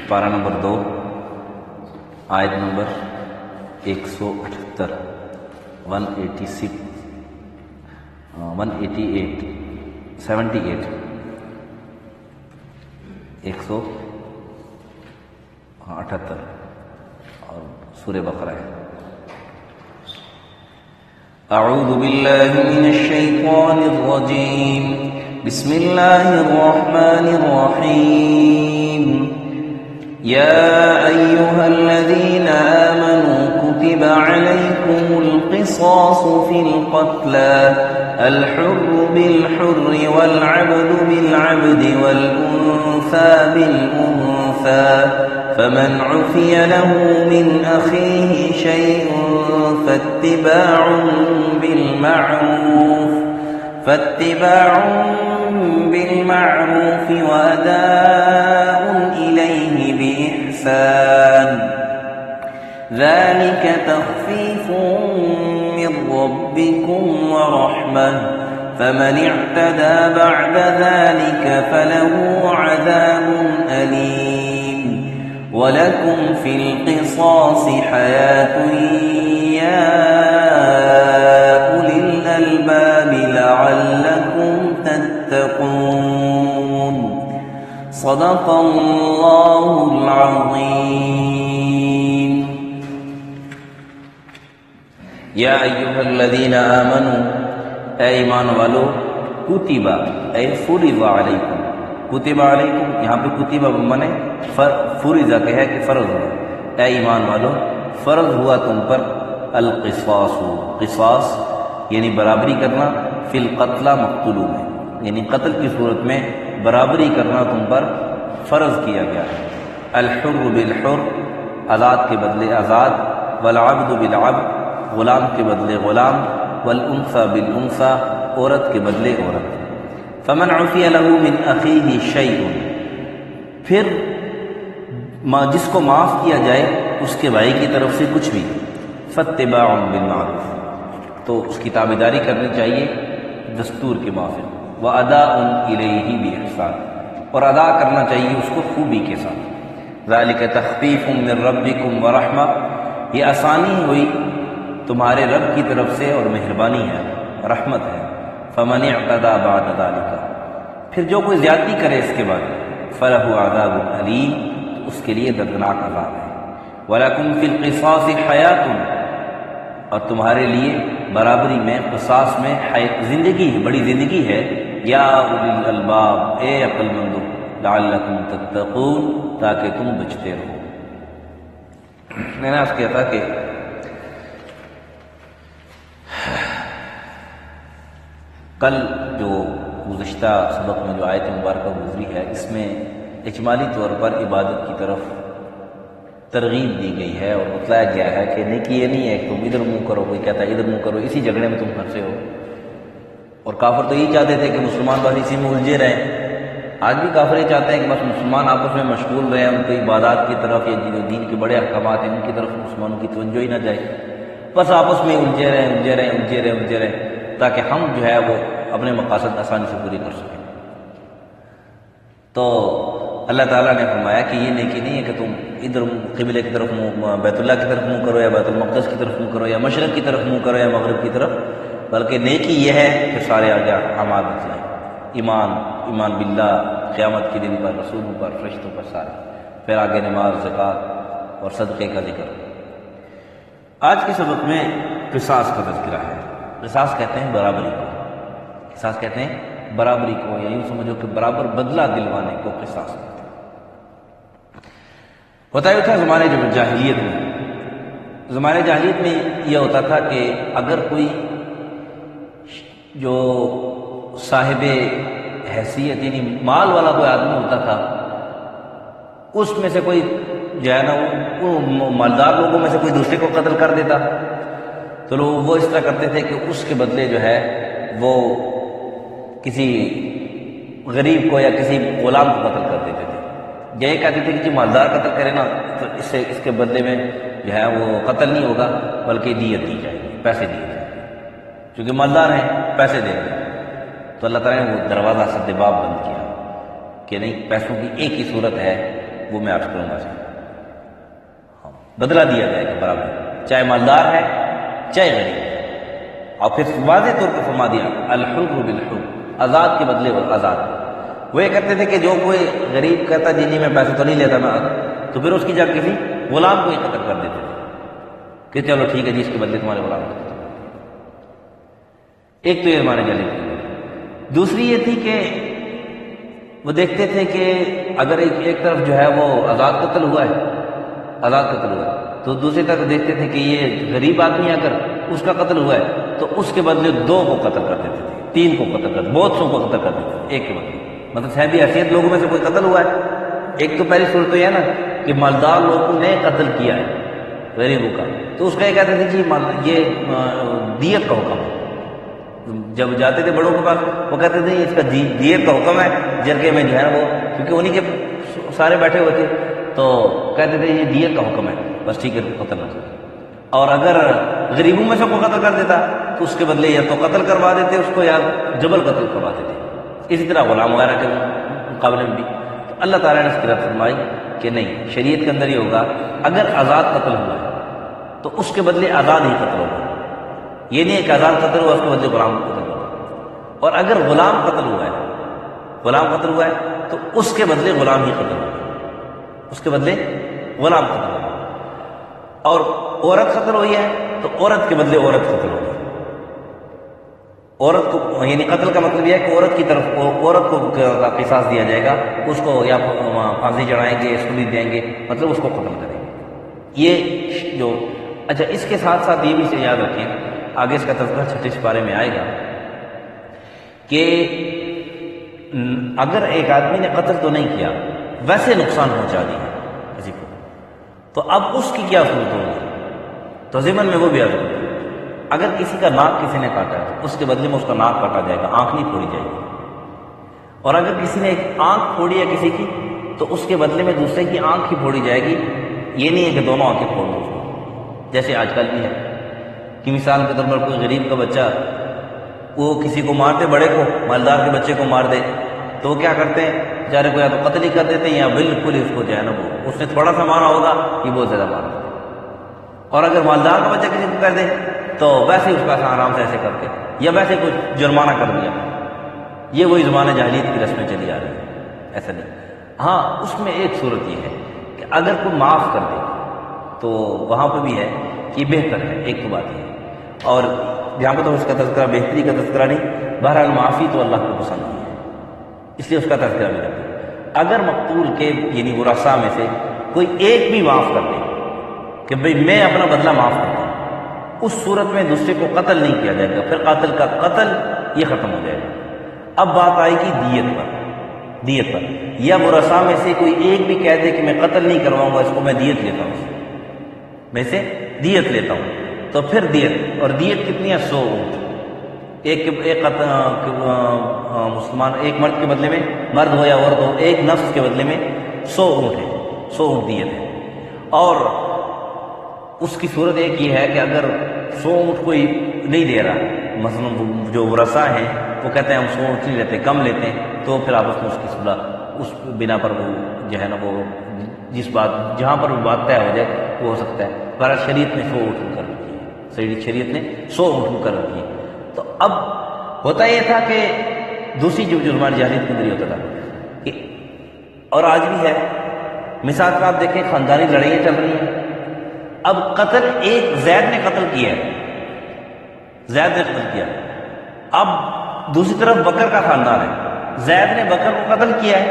پارہ نمبر 2 آیت نمبر 178 188 78 178 اور سورہ بقرہ ہے۔ اعوذ باللہ من الشیطان الرجیم، بسم اللہ الرحمن الرحیم، یا ایہا الذین آمنوا کتب علیکم القصاص فی القتلى الحر بالحر والعبد بالعبد والأنثى بالأنثى فمن عفي له من أخيه شيء فاتباع بالمعروف وأداء إليه بإحسان ذلك تخفيف من ربكم ورحمة فمن اعتدى بعد ذلك فله عذاب أليم وَلَكُمْ فِي الْقِصَاصِ حَيَاةٌ يَا أُولِي الْأَلْبَابِ لَعَلَّكُمْ تَتَّقُونَ صدق اللہ العظیم۔ یا ایھا الذین آمنوا، اے ایمان والو، کتب اے فرض علیکم، کتب علیکم یہاں پہ کتب مانے فرضہ کہ ہے کہ فرض ہوا، اے ایمان والو فرض ہوا تم پر القصاص، قصاص یعنی برابری کرنا، فی القتلى مقتولوں میں، یعنی قتل کی صورت میں برابری کرنا تم پر فرض کیا گیا ہے۔ الحر بالحر، آزاد کے بدلے آزاد، والعبد بالعبد، غلام کے بدلے غلام، والانثى بالانثى، عورت کے بدلے عورت۔ فمن عفی له من اخیہ شیء، پھر جس کو معاف کیا جائے اس کے بھائی کی طرف سے کچھ بھی، فاتباع بالمعروف، تو اس کی تابعداری کرنی چاہیے دستور کے موافق، واداء الیہ باحسان، اور ادا کرنا چاہیے اس کو خوبی کے ساتھ۔ ذالک تخفیف من ربکم ورحمہ، یہ آسانی ہوئی تمہارے رب کی طرف سے اور مہربانی ہے، رحمت ہے۔ فمن اعتدى بعد ذلك، پھر جو کوئی زیادتی کرے اس کے بعد، فلہ عذاب علیم، اس کے لیے دردناک عذاب ہے۔ وَلَكُمْ فِي الْقِصَاصِ حَيَاةٌ، اور تمہارے لیے برابری میں، قصاص میں زندگی ہے، بڑی زندگی ہے۔ یا اولی الالباب، اے عقل مندو، لعلکم تتقون، تاکہ تم بچتے رہو۔ میں نے آج کہا تھا کہ کل جو گزشتہ سبق میں جو آیت مبارکہ گزری ہے، اس میں اجمالی طور پر عبادت کی طرف ترغیب دی گئی ہے اور بتلایا گیا ہے کہ نیکی یہ نہیں ہے کہ تم ادھر منہ کرو، کوئی کہتا ہے ادھر منہ کرو، اسی جھگڑے میں تم پھنسے ہو۔ اور کافر تو یہی چاہتے تھے کہ مسلمان بس اسی میں الجھے رہیں، آج بھی کافر یہ چاہتے ہیں کہ بس مسلمان آپس میں مشغول رہیں، ان کی عبادات کی طرف یا جو دین کے بڑے احکامات ہیں ان کی طرف مسلمانوں کی توجہ ہی نہ جائے، بس آپس میں الجھے رہیں تاکہ ہم جو ہے وہ اپنے مقاصد آسانی سے پوری کر سکیں۔ تو اللہ تعالیٰ نے فرمایا کہ یہ نیکی نہیں ہے کہ تم ادھر قبلے کی طرف منہ، بیت اللہ کی طرف منہ کرو یا بیت المقدس کی طرف منہ کرو یا مشرق کی طرف منہ کرو یا مغرب کی طرف، بلکہ نیکی یہ ہے کہ سارے آگے اعمال بتلائیں، ایمان باللہ، قیامت کے دن پر، رسولوں پر، فرشتوں پر، سارے، پھر آگے نماز، زکوٰۃ اور صدقے کا ذکر۔ آج کے سبق میں قصاص کا تذکرہ ہے۔ قصاص کہتے ہیں برابری کو، قصاص کہتے ہیں برابری کو، یا یوں سمجھو کہ برابر بدلہ دلوانے کو قصاص کہتے ہیں۔ ہوتا ہی تھا زمانے جاہلیت میں، زمانے جاہلیت میں یہ ہوتا تھا کہ اگر کوئی جو صاحب حیثیت یعنی مال والا کوئی آدمی ہوتا تھا، اس میں سے کوئی جو ہے نا وہ مالدار لوگوں میں سے کوئی دوسرے کو قتل کر دیتا، تو لوگ وہ اس طرح کرتے تھے کہ اس کے بدلے جو ہے وہ کسی غریب کو یا کسی غلام کو قتل کر دیتے تھے۔ یہ کہتے تھے کہ جو مالدار قتل کرے نا تو اس کے بدلے میں جو ہے وہ قتل نہیں ہوگا بلکہ دیت دی جائے گی، پیسے دیے جائیں گے، چونکہ مالدار ہیں پیسے دیں گے۔ تو اللہ تعالیٰ نے وہ دروازہ سد باب بند کیا کہ نہیں، پیسوں کی ایک ہی صورت ہے وہ میں عرض کروں گا، بدلہ دیا جائے گا برابر، چاہے مالدار ہے چاہے غریب ہے۔ اور پھر واضح طور پہ فرما دیا الحر بالحر، آزاد کے بدلے آزاد۔ وہ یہ کہتے تھے کہ جو کوئی غریب کہتا جی نہیں میں پیسے تو نہیں لیتا میں، تو پھر اس کی جگہ کسی غلام کو ہی قتل کر دیتے تھے کہ چلو ٹھیک ہے جی اس کے بدلے تمہارے غلام کو۔ ایک تو یہ زمانے جالی تھی۔ دوسری یہ تھی کہ وہ دیکھتے تھے کہ اگر ایک طرف جو ہے وہ آزاد قتل ہوا ہے، تو دوسری طرف دیکھتے تھے کہ یہ غریب آدمی اگر اس کا قتل ہوا ہے تو اس کے بدلے 2 کو قتل کر دیتے تھے، 3 کو قتل کر، بہت سو کو قتل کر دیتے تھے ایک کے بدلے۔ مطلب صحابی حیثیت لوگوں میں سے کوئی قتل ہوا ہے، ایک تو پہلی صورت تو یہ ہے نا کہ مالدار لوگوں نے قتل کیا ہے غریبوں کا، تو اس کا یہ کہتے تھے جی یہ دیت کا حکم ہے۔ جب جاتے تھے بڑوں کے پاس وہ کہتے تھے اس کا دیت کا حکم ہے، جرگے میں جو ہے نا وہ، کیونکہ انہی کے سارے بیٹھے ہوئے تھے، تو کہتے تھے یہ دیت کا حکم ہے، بس ٹھیک ہے قتل نہ کرو۔ اور اگر غریبوں میں سے کوئی قتل کر دیتا تو اس کے بدلے یا تو قتل کروا دیتے اس کو یا جبر قتل کروا دیتے۔ اسی طرح غلام وغیرہ کے مقابلے میں بھی تو اللہ تعالیٰ نے اس کی رد فرمائی کہ نہیں، شریعت کے اندر یہ ہوگا اگر آزاد قتل ہوا ہے تو اس کے بدلے آزاد ہی قتل ہوگا، یہ نہیں ہے کہ آزاد قتل ہوا اس کے بدلے غلام قتل ہوگا۔ اور اگر غلام قتل ہوا ہے تو اس کے بدلے غلام ہی قتل ہوگا، اس کے بدلے غلام قتل ہوگا۔ اور عورت قتل ہوئی ہے تو عورت کے بدلے عورت قتل ہوگی، عورت کو یعنی قتل کا مطلب یہ ہے کہ عورت کی طرف عورت کو قصاص دیا جائے گا، اس کو یا پھانسی چڑھائیں گے، سولی دیں گے، مطلب اس کو قتل کریں گے۔ یہ جو اچھا اس کے ساتھ ساتھ یہ بھی سے یاد رکھیں، آگے اس کا تذکرہ 36 پارے میں آئے گا کہ اگر ایک آدمی نے قتل تو نہیں کیا ویسے نقصان پہنچا دیا کسی کو، تو اب اس کی کیا صورت ہوگی؟ تو ضمن میں وہ بھی عرض کرتا ہے اگر کسی کا ناک کسی نے کاٹا ہے اس کے بدلے میں اس کا ناک کاٹا جائے گا، آنکھ نہیں پھوڑی جائے گی۔ اور اگر کسی نے ایک آنکھ پھوڑی ہے کسی کی تو اس کے بدلے میں دوسرے کی آنکھ ہی پھوڑی جائے گی، یہ نہیں ہے کہ دونوں آنکھیں پھوڑ دو، جیسے آج کل بھی ہے کہ مثال کے طور پر کوئی غریب کا بچہ وہ کسی کو مار دے، بڑے کو مالدار کے بچے کو مار دے، تو وہ کیا کرتے ہیں بیچارے کو یا تو قتل ہی کر دیتے ہیں یا بالکل اس کو جو ہے نا وہ اس نے تھوڑا سا مارا ہوگا یہ بہت زیادہ مارا ہوگا۔ اور اگر مالدار کا بچہ کسی کو کر دے تو ویسے ہی اس کا آرام سے ایسے کر کے یا ویسے کچھ جرمانہ کر دیا، یہ وہی زمانہ جاہلیت کی رسمیں چلی آ رہی ہیں، ایسا نہیں۔ ہاں اس میں ایک صورت یہ ہے کہ اگر کوئی معاف کر دے تو وہاں پہ بھی ہے کہ یہ بہتر ہے، ایک تو بات یہ ہے۔ اور جہاں پہ تو اس کا تذکرہ بہتری کا تذکرہ نہیں، بہرحال معافی تو اللہ کو پسند نہیں ہے، اس لیے اس کا تذکرہ بھی کرتے ہیں۔ اگر مقتول کے یعنی ورثاء میں سے کوئی ایک بھی معاف کر دے کہ بھئی میں اپنا بدلہ معاف کرتا ہوں، اس صورت میں دوسرے کو قتل نہیں کیا جائے گا، پھر قاتل کا قتل یہ ختم ہو جائے گا۔ اب بات آئے گی دیت پر، یا ورثاء میں سے کوئی ایک بھی کہہ دے کہ میں قتل نہیں کرواؤں گا، اس کو میں دیت لیتا ہوں، میں سے دیت لیتا ہوں، تو پھر دیت، اور دیت کتنی ہے؟ 100 اونٹ۔ ایک مسلمان ایک مرد کے بدلے میں، مرد ہو یا عورت ہو، ایک نفس کے بدلے میں 100 اونٹ ہے، 100 اونٹ دیت ہے۔ اور اس کی صورت ایک یہ ہے کہ اگر 100 اونٹ کوئی نہیں دے رہا، مثلا جو ورثاء ہیں وہ کہتے ہیں ہم 100 اونٹ نہیں لیتے، کم لیتے ہیں، تو پھر آپس میں اس کی صلح اس بنا پر وہ جو ہے نا وہ جہاں پر وہ بات طے ہو جائے وہ ہو سکتا ہے۔ بہرحال شریعت نے 100 اونٹ مقرر کی ہے، شریعت نے 100 اونٹ مقرر کی ہے۔ تو اب ہوتا یہ تھا کہ دوسری جو زمانہ جاہلیت کے اندر ہوتا تھا کہ اور آج بھی ہے، مثال پر آپ دیکھیں خاندانی لڑائیاں چل رہی ہیں، اب قتل ایک زید نے قتل کیا ہے، اب دوسری طرف بکر کا خاندان ہے، زید نے بکر کو قتل کیا ہے،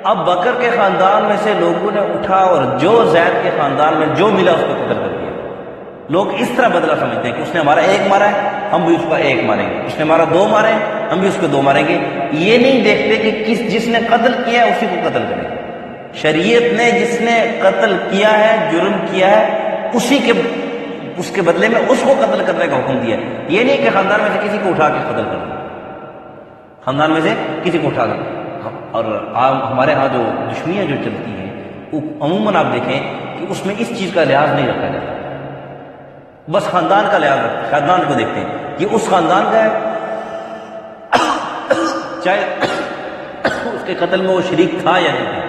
اب بکر کے خاندان میں سے لوگوں نے اٹھا اور جو زید کے خاندان میں جو ملا اس کو قتل کر دیا۔ لوگ اس طرح بدلہ سمجھتے ہیں کہ اس نے ہمارا ایک مارا ہے ہم بھی اس کا ایک ماریں گے، اس نے ہمارا 2 مارے ہیں ہم بھی اس کو 2 ماریں گے۔ یہ نہیں دیکھتے کہ جس نے قتل کیا ہے اسی کو قتل کریں گے۔ شریعت نے جس نے قتل کیا ہے، جرم کیا ہے، اس کے بدلے میں اس کو قتل کرنے کا حکم دیا ہے۔ یہ نہیں کہ خاندان میں سے کسی کو اٹھا کے قتل کرنا، خاندان میں سے کسی کو اٹھا کر۔ اور ہمارے ہاں جو دشمنیاں جو چلتی ہیں عموماً آپ دیکھیں کہ اس میں اس چیز کا لحاظ نہیں رکھا جاتا، بس خاندان کا لحاظ رکھتے ہیں، خاندان کو دیکھتے ہیں کہ اس خاندان کا ہے، چاہے اس کے قتل میں وہ شریک تھا یا نہیں تھا،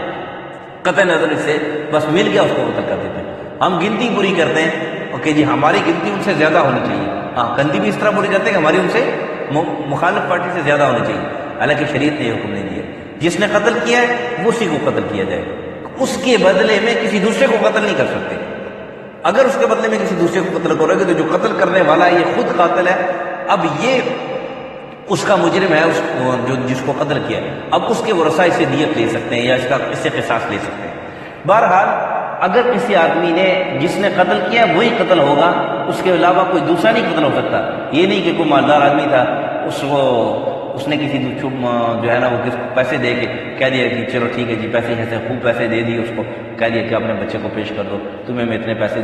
قطع نظر سے بس مل گیا اس کو قتل کر دیتے ہیں. ہم گنتی پوری کرتے ہیں کہ جی ہماری گنتی ان سے زیادہ ہونی چاہیے. ہاں گنتی بھی اس طرح پوری کرتے ہیں کہ ہماری ان سے مخالف پارٹی سے زیادہ ہونی چاہیے. حالانکہ شریعت نے یہ حکم نہیں دیا. جس نے قتل کیا ہے وہ اسی کو قتل کیا جائے. اس کے بدلے میں کسی دوسرے کو قتل نہیں کر سکتے. اگر اس کے بدلے میں کسی دوسرے کو قتل کرو گے تو جو قتل کرنے والا ہے یہ خود قاتل ہے. اب یہ اس کا مجرم ہے جو جس کو قتل کیا ہے. اب اس کے ورثاء سے دیت لے سکتے ہیں یا اس سے قصاص لے سکتے ہیں. بہرحال اگر کسی آدمی نے جس نے قتل کیا وہی قتل ہوگا, اس کے علاوہ کوئی دوسرا نہیں قتل ہو سکتا. یہ نہیں کہ کوئی مالدار آدمی تھا اس نے کسی جو ہے نا وہ پیسے دے کے کہہ دیا کہ چلو ٹھیک ہے جی پیسے ایسے خوب پیسے دے دیے اس کو, کہہ دیا کہ اپنے بچے کو پیش کر دو, تمہیں میں اتنے پیسے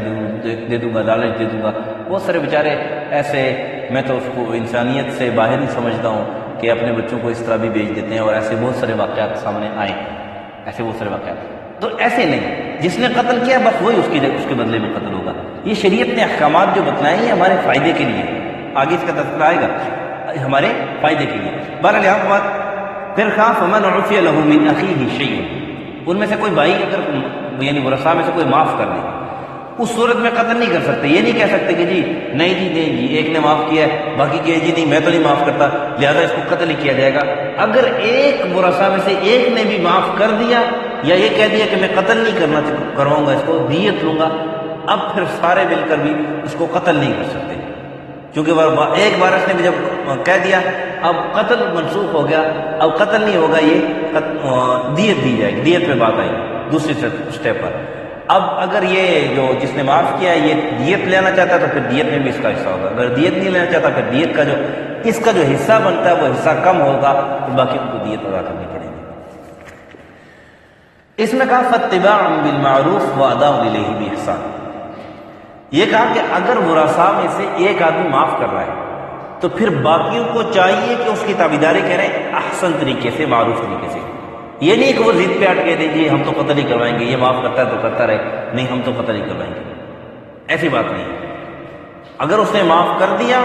دے دوں گا, لالچ دے دوں گا. بہت سارے بیچارے ایسے, میں تو اس کو انسانیت سے باہر ہی سمجھتا ہوں کہ اپنے بچوں کو اس طرح بھی بیچ دیتے ہیں. اور ایسے بہت سارے واقعات سامنے آئے, ایسے بہت سارے واقعات. تو ایسے نہیں, جس نے قتل کیا بس وہی اس کے بدلے میں قتل ہوگا. یہ شریعت نے احکامات جو بتلائے ہیں ہمارے فائدے کے لیے, آگے اس کا تذکرہ آئے گا, ہمارے فائدے کے لیے. بہرحال یہاں بات پھر خاف فمن عفی لہ من اخیہ شیء, ان میں سے کوئی بھائی اگر یعنی ورثاء میں سے کوئی معاف کر دے, اس صورت میں قتل نہیں کر سکتے. یہ نہیں کہہ سکتے کہ جی نہیں جی ایک نے معاف کیا ہے باقی کہ جی نہیں میں تو نہیں معاف کرتا لہذا اس کو قتل ہی کیا جائے گا. اگر ایک ورثاء میں سے ایک نے بھی معاف کر دیا یا یہ کہہ دیا کہ میں قتل نہیں کرواؤں گا, اس کو دیت لوں گا, اب پھر سارے مل کر بھی اس کو قتل نہیں کر سکتے. کیونکہ ایک وارث نے بھی جب کہہ دیا اب قتل منسوخ ہو گیا, اب قتل نہیں ہوگا, یہ دیت دی جائے گی. دیت پہ بات آئی دوسری اسٹیپ پر. اب اگر یہ جو جس نے معاف کیا ہے یہ دیت لینا چاہتا ہے تو پھر دیت میں بھی اس کا حصہ ہوگا. اگر دیت نہیں لینا چاہتا پھر دیت کا اس کا جو حصہ بنتا ہے وہ حصہ کم ہوگا, تو باقی ان کو دیت ادا کرنی پڑے گی. اس میں کہا فاتباع بالمعروف واداء الیہ باحسان. یہ کہا کہ اگر ورثاء میں سے ایک آدمی معاف کر رہا ہے تو پھر باقیوں کو چاہیے کہ اس کی تابعداری کریں احسن طریقے سے, معروف طریقے سے. یہ نہیں کہ وہ ضد پہ اٹکے دیں جی ہم تو قتل ہی کروائیں گے, یہ معاف کرتا ہے تو کرتا رہے, نہیں ہم تو قتل ہی کروائیں گے, ایسی بات نہیں. اگر اس نے معاف کر دیا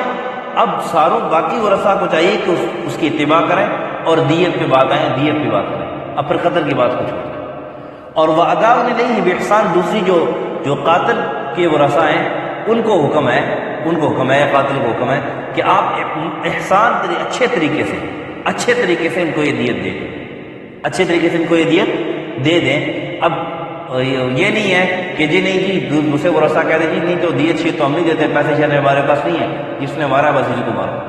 اب ساروں باقی ورثاء کو چاہیے کہ اس کی اتباع کریں اور دیت پہ بات آئیں, دیت پہ بات کریں, اب پھر قتل کی بات کو چھوڑ دیں. اور واداء الیہ باحسان دوسری جو قاتل کے ورثاء ہیں ان کو حکم ہے, قاتل کو حکم ہے کہ آپ احسان اچھے طریقے سے ان کو یہ دیت دے دیں, اچھے طریقے سے ان کو یہ دیت دے دیں. اب یہ نہیں ہے کہ جی نہیں جی دوسرے ورثاء کہہ دیں جی نہیں تو دیت شیت تو ہم نہیں دیتے, پیسے شیئر ہمارے پاس نہیں ہے, جس نے مارا بس اسی کو مارو.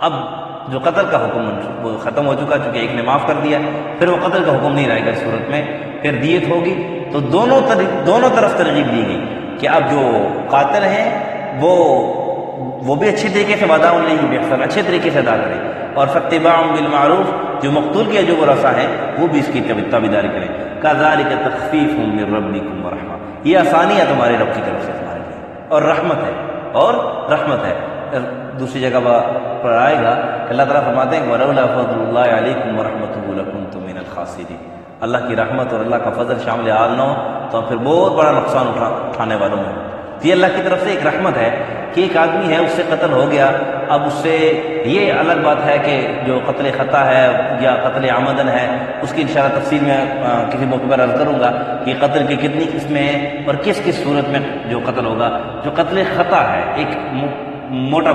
اب جو قتل کا حکم وہ ختم ہو چکا, چونکہ ایک نے معاف کر دیا, پھر وہ قتل کا حکم نہیں رہے گا. اس صورت میں پھر دیت ہوگی. تو دونوں طرف ترغیب دی گئی کہ اب جو قاتل ہیں وہ بھی اچھی طریقے سے واداء الیہ باحسان اچھے طریقے سے ادا کریں, اور فاتباع بالمعروف جو مقتول کے جو ورثاء ہیں وہ بھی اس کی تابعداری کریں. کذالک تخفیف من ربکم ورحمہ, یہ آسانی ہے تمہارے رب کی طرف سے تمہارے لیے اور رحمت ہے. دوسری جگہ پر آئے گا اللہ تعالیٰ فرماتے ہیں ولولا فضل اللہ علیکم ورحمتہ لکنتم من الخاسرین. اللہ کی رحمت اور اللہ کا فضل شامل حال نہ ہو تو ہم پھر بہت بڑا نقصان اٹھانے والوں میں. تو یہ اللہ کی طرف سے ایک رحمت ہے کہ ایک آدمی ہے اس سے قتل ہو گیا, اب اس سے یہ الگ بات ہے کہ جو قتل خطا ہے یا قتل عمدن ہے اس کی انشاءاللہ تفصیل میں کسی موقع پر عرض کروں گا کہ قتل کی کتنی قسمیں ہیں اور کس صورت میں جو قتل ہوگا. جو قتل خطا ہے ایک موٹا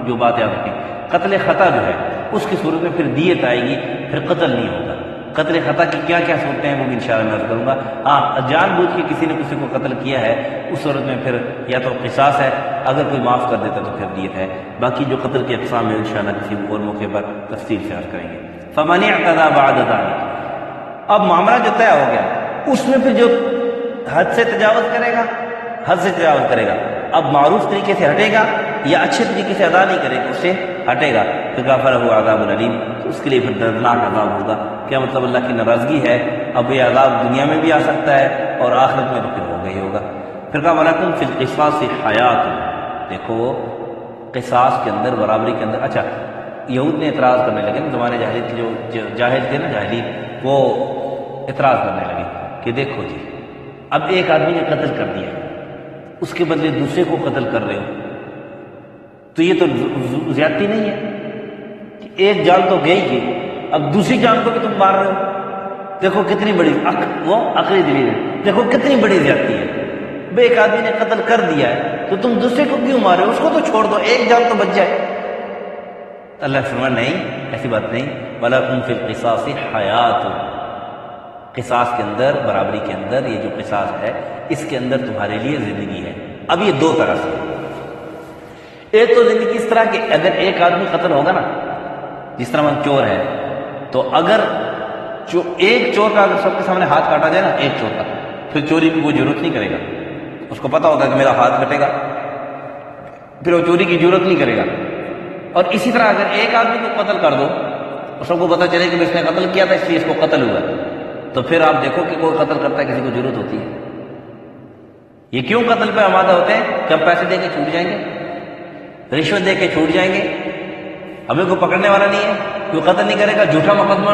جو بات یاد رکھیں, قتل خطا جو ہے اس کی صورت میں پھر دیت آئے گی, پھر قتل نہیں ہوگا. قتل خطا کی کیا صورتیں ہیں وہ بھی انشاءاللہ میں عرض کروں گا. ہاں جان بوجھ کے کسی نے کسی کو قتل کیا ہے اس صورت میں پھر یا تو قصاص ہے, اگر کوئی معاف کر دیتا تو پھر دیت ہے. باقی جو قتل کی اقسام ہے انشاءاللہ کسی اور موقع پر تفصیل سے عرض کریں گے. فمن اعتدى بعد ذلك, اب معاملہ جو طے ہو گیا اس میں پھر جو حد سے تجاوز کرے گا اب معروف طریقے سے ہٹے گا یا اچھے طریقے سے ادا نہیں کرے گا, اس سے ہٹے گا, پھر فلہ عذاب العلیم, تو اس کے لیے پھر دردناک عذاب ہوگا. کیا مطلب اللہ کی ناراضگی ہے, اب یہ عذاب دنیا میں بھی آ سکتا ہے اور آخرت میں تو پھر ہوگا ہی ہوگا. پھر کہا وَلَكُمْ فِي الْقِصَاصِ حَيَاةٌ, دیکھو قصاص کے اندر برابری کے اندر. اچھا یہود نے اعتراض کرنے لگے نا, زمانے جاہلیت کے جو جاہل تھے نا جاہلی, وہ اعتراض کرنے لگے کہ دیکھو جی اب ایک آدمی نے قتل کر دیا, اس کے بدلے دوسرے کو قتل کر رہے ہو, تو یہ تو زیادتی نہیں ہے کہ ایک جان تو گئی, اب دوسری جان کو بھی تم مار رہے ہو, دیکھو کتنی بڑی وہ عقلی دلیل ہے، دیکھو کتنی بڑی زیادتی ہے، بے ایک آدمی نے قتل کر دیا ہے تو تم دوسرے کو کیوں مارے ہو؟ اس کو تو چھوڑ دو، ایک جان تو بچ جائے۔ اللہ فرمایا نہیں، ایسی بات نہیں، وَلَكُمْ فِي الْقِصَاصِ حَيَاتٌ، قصاص کے اندر، برابری کے اندر، یہ جو قصاص ہے اس کے اندر تمہارے لیے زندگی ہے۔ اب یہ دو طرح سے، ایک تو زندگی اس طرح کہ اگر ایک آدمی قتل ہوگا نا، جس طرح ہم چور ہے، تو اگر ایک چور کا اگر سب کے سامنے ہاتھ کاٹا جائے نا، ایک چور کا، پھر چوری کی کوئی ضرورت نہیں کرے گا، اس کو پتا ہوگا کہ میرا ہاتھ کٹے گا، پھر وہ چوری کی ضرورت نہیں کرے گا۔ اور اسی طرح اگر ایک آدمی کو قتل کر دو اور سب کو پتا چلے کہ اس نے قتل کیا تھا اس لیے اس کو قتل ہوا، تو پھر آپ دیکھو کہ کوئی قتل کرتا ہے، کسی کو ضرورت ہوتی ہے۔ یہ کیوں قتل پہ آمادہ ہوتے ہیں کہ ہم پیسے دے کے چھوٹ جائیں گے، رشوت دے کے چھوٹ جائیں گے، ہمیں کوئی پکڑنے والا نہیں ہے، کوئی قتل نہیں کرے گا، جھوٹا مقدمہ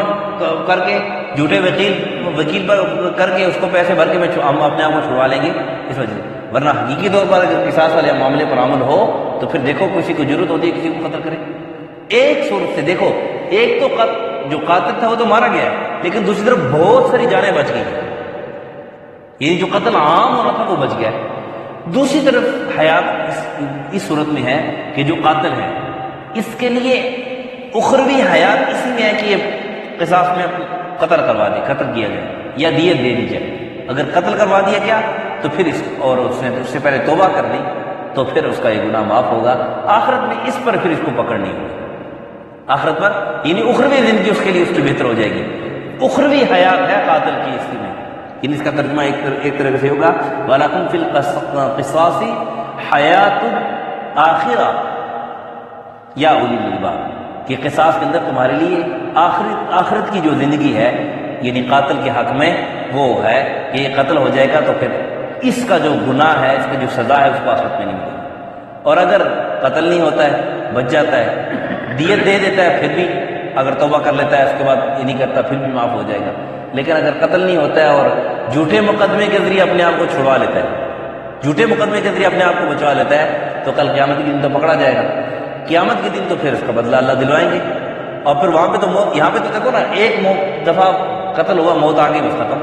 کر کے، جھوٹے وکیل پر کر کے اس کو پیسے بھر کے ہم اپنے آپ کو چھڑوا لیں گے اس وجہ سے۔ ورنہ حقیقی طور پر اگر قصاص والے معاملے پر عمل ہو تو پھر دیکھو کسی کو ضرورت ہوتی ہے کسی کو قتل کرے۔ ایک صورت سے دیکھو، ایک تو جو قاتل تھا وہ تو مارا گیا ہے، لیکن دوسری طرف بہت ساری جانیں بچ گئی، یعنی جو قتل عام ہونا تھا وہ بچ گیا ہے۔ دوسری طرف حیات اس صورت میں ہے کہ جو قاتل ہے اس کے لیے اخروی حیات اسی میں ہے کہ یہ قصاص میں قتل کروا دے، قتل کیا جائے یا دیت دے دی جائے۔ اگر قتل کروا دیا کیا تو پھر اور اس نے اس سے پہلے توبہ کر لی تو پھر اس کا یہ گناہ معاف ہوگا۔ آخرت میں اس پر پھر اس کو پکڑ نہیں ہوگی، آخرت پر یعنی اخروی زندگی اس کے لیے اس کی بہتر ہو جائے گی۔ اخروی حیات ہے قاتل کی اس میں، یعنی اس کا ترجمہ ایک طرح سے ہوگا وَلَكُمْ فِي الْقِصَاصِ حَيَاتٌ آخرہ یا اولی الالباب، کہ قصاص کے اندر تمہارے لیے آخرت کی جو زندگی ہے، یعنی قاتل کے حق میں وہ ہے کہ یہ قتل ہو جائے گا تو پھر اس کا جو گناہ ہے، اس کا جو سزا ہے اس کو آخرت میں نہیں ملے گی۔ اور اگر قتل نہیں ہوتا ہے، بچ جاتا ہے، دیت دے دیتا ہے، پھر بھی اگر توبہ کر لیتا ہے اس کے بعد یہ نہیں کرتا پھر بھی معاف ہو جائے گا۔ لیکن اگر قتل نہیں ہوتا ہے اور جھوٹے مقدمے کے ذریعے اپنے آپ کو چھڑوا لیتا ہے، جھوٹے مقدمے کے ذریعے اپنے آپ کو بچوا لیتا ہے، تو کل قیامت کے دن تو پکڑا جائے گا۔ قیامت کے دن تو پھر اس کا بدلہ اللہ دلوائیں گے۔ اور پھر وہاں پہ تو موت، یہاں پہ تو دیکھو نا، ایک دفعہ قتل ہوا، موت آ گئی، بس ختم۔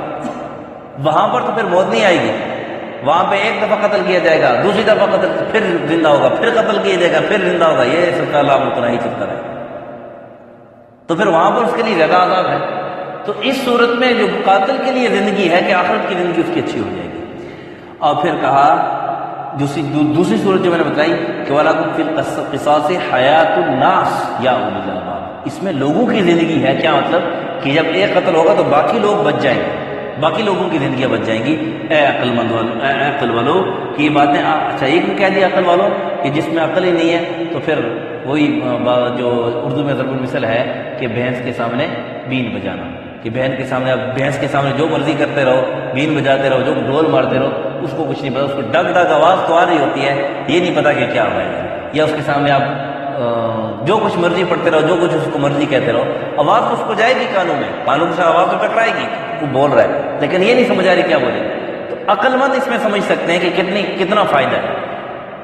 وہاں پر تو پھر موت نہیں آئے گی، وہاں پہ ایک دفعہ قتل کیا جائے گا، دوسری دفعہ قتل، پھر زندہ ہوگا، پھر قتل کیا جائے گا، پھر زندہ ہوگا، یہ سلسلہ اللہ اتنا ہی چلتا رہے۔ تو پھر وہاں پر اس کے لیے زیادہ عذاب ہے۔ تو اس صورت میں جو قاتل کے لیے زندگی ہے کہ آخرت کی زندگی اس کی اچھی ہو جائے گی۔ اور پھر کہا دوسری صورت جو میں نے بتائی کہ وَلَكُمْ فِي الْقِصَاصِ حَيَاتُ النَّاسِ يَا أُولِي الْأَلْبَابِ، اس میں لوگوں کی زندگی ہے۔ کیا مطلب کہ جب ایک قتل ہوگا تو باقی لوگ بچ جائیں گے، باقی لوگوں کی زندگیاں بچ جائیں گی۔ اے عقل مند والو، اے عقل والو کہ یہ باتیں اچھا یہ کیوں کہہ دیا عقل والو کہ جس میں عقل ہی نہیں ہے تو پھر وہی جو اردو میں ضرب المثل ہے کہ بھینس کے سامنے بین بجانا، کہ بہن کے سامنے آپ بھینس کے سامنے جو مرضی کرتے رہو، بین بجاتے رہو، جو ڈھول مارتے رہو، اس کو کچھ نہیں پتا، اس کو ڈگ ڈگ آواز تو آ رہی ہوتی ہے، یہ نہیں پتا کہ کیا ہو رہا ہے۔ یا اس کے سامنے آپ جو کچھ مرضی پڑھتے رہو، جو کچھ اس کو مرضی کہتے رہو، آواز تو اس کو جائے گی کانوں میں، کانوں سے آواز تو ٹکرائے گی، وہ بول رہا ہے لیکن یہ نہیں سمجھ آ رہی کیا بولے۔ تو عقل مند اس میں سمجھ سکتے ہیں کہ کتنا فائدہ ہے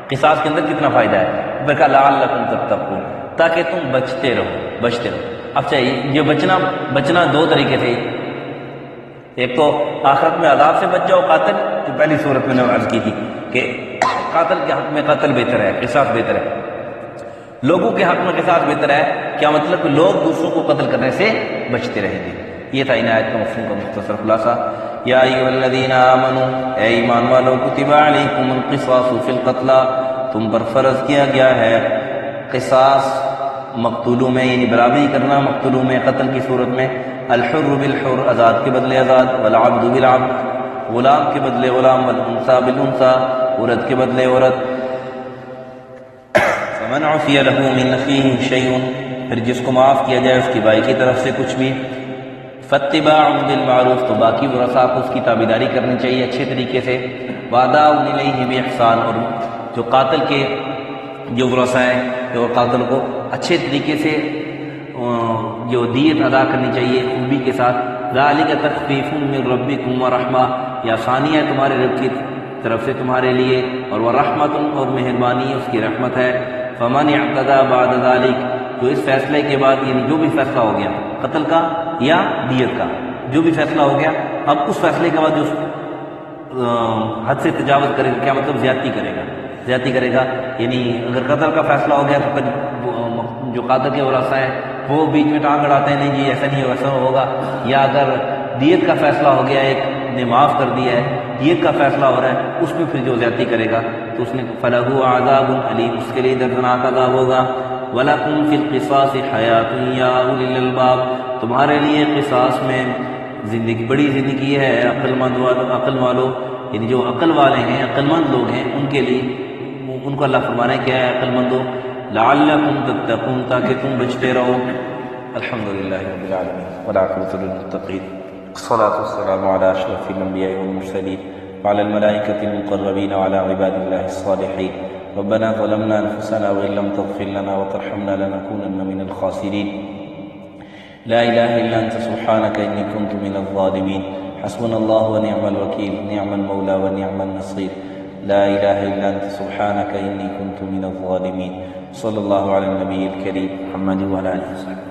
قصاص کے اندر، کتنا فائدہ ہے۔ لعلکم تتقون، تاکہ تم بچتے رہو۔ اب چاہیے یہ بچنا دو طریقے سے، ایک تو آخرت میں عذاب سے بچ جاؤ قاتل، جو پہلی صورت میں نے عرض کی تھی کہ قاتل کے حق میں قتل بہتر ہے، قصاص بہتر ہے، لوگوں کے حق میں قصاص بہتر ہے۔ کیا مطلب کہ لوگ دوسروں کو قتل کرنے سے بچتے رہیں گے۔ یہ تھا ان آیت کا مفہوم کا مختصر خلاصہ۔ یا ایھا الذین آمنوا، اے ایمان والو، کتب علیکم القصاص فی القتلی، تم پر فرض کیا گیا ہے قصاص مقتولوں میں، یعنی برابری کرنا مقتولوں میں قتل کی صورت میں۔ الحر بالحر، آزاد کے بدلے آزاد، والعبد بالعبد، غلام کے بدلے غلام، والانثى بالانثى، عورت کے بدلے عورت۔ فمن عفی لہ من اخیہ شیء، پھر جس کو معاف کیا جائے اس کی بھائی کی طرف سے کچھ بھی، فاتباع بالمعروف، تو باقی ورثاء کو اس کی تابعداری کرنی چاہیے اچھے طریقے سے۔ واداء الیہ باحسان، اور جو قاتل کے جو ورثاء ہیں جو قاتل کو اچھے طریقے سے جو دیت ادا کرنی چاہیے خوبی کے ساتھ۔ ذالک تخفیف من ربکم ورحمہ، یہ آسانی ہے تمہارے رب کی طرف سے تمہارے لیے، اور ورحمۃ، اور مہربانی اس کی رحمت ہے۔ فمن اعتدی بعد ذلک، جو اس فیصلے کے بعد، یعنی جو بھی فیصلہ ہو گیا قتل کا یا دیت کا، جو بھی فیصلہ ہو گیا اب اس فیصلے کے بعد جو حد سے تجاوز کرے گا، کیا مطلب زیادتی کرے گا یعنی اگر قتل کا فیصلہ ہو گیا تو پھر جو قاتل کے ورثاء ہیں وہ بیچ میں ٹانگ اڑاتے ہیں، نہیں جی ایسا نہیں ویسا ہوگا، یا اگر دیت کا فیصلہ ہو گیا ایک نے معاف کر دیا ہے، دیت کا فیصلہ ہو رہا ہے، اس میں پھر جو زیادتی کرے گا تو اس نے فَلَهُ عَذَابٌ عَلِيمٌ، اس کے لیے دردناک عذاب ہوگا۔ وَلَكُمْ فِي الْقِصَاصِ حَيَاةٌ يَا أُولِي الْأَلْبَابِ، تمہارے لیے قصاص میں بڑی زندگی ہے عقل والوں، یعنی جو عقل والے ہیں، عقل مند لوگ ہیں، ان کے لیے ان کو اللہ فرما رہے ہیں کیا ہے عقل مندو، لعلکم تتقون، تاکہ تم بچتے رہو۔ الحمدللہ رب العالمین والعاقبۃ للمتقین، الصلاۃ والسلام علی اشرف الانبیاء والمرسلین وعلی الملائکۃ المقربین وعلی عباد اللہ الصالحین۔ ربنا ظلمنا انفسنا وان لم تغفر لنا وترحمنا لنكونن من الخاسرین۔ لا الہ الا انت سبحانک انی کنت من الظالمین۔ حسبنا اللہ ونعم الوکیل، نعم المولا ونعم النصیر۔ لا الہ الا انت سبحانک انی کنت من الظالمین۔ صلی اللہ علی النبی الکریم محمد وعلی آلہ وصحبہ۔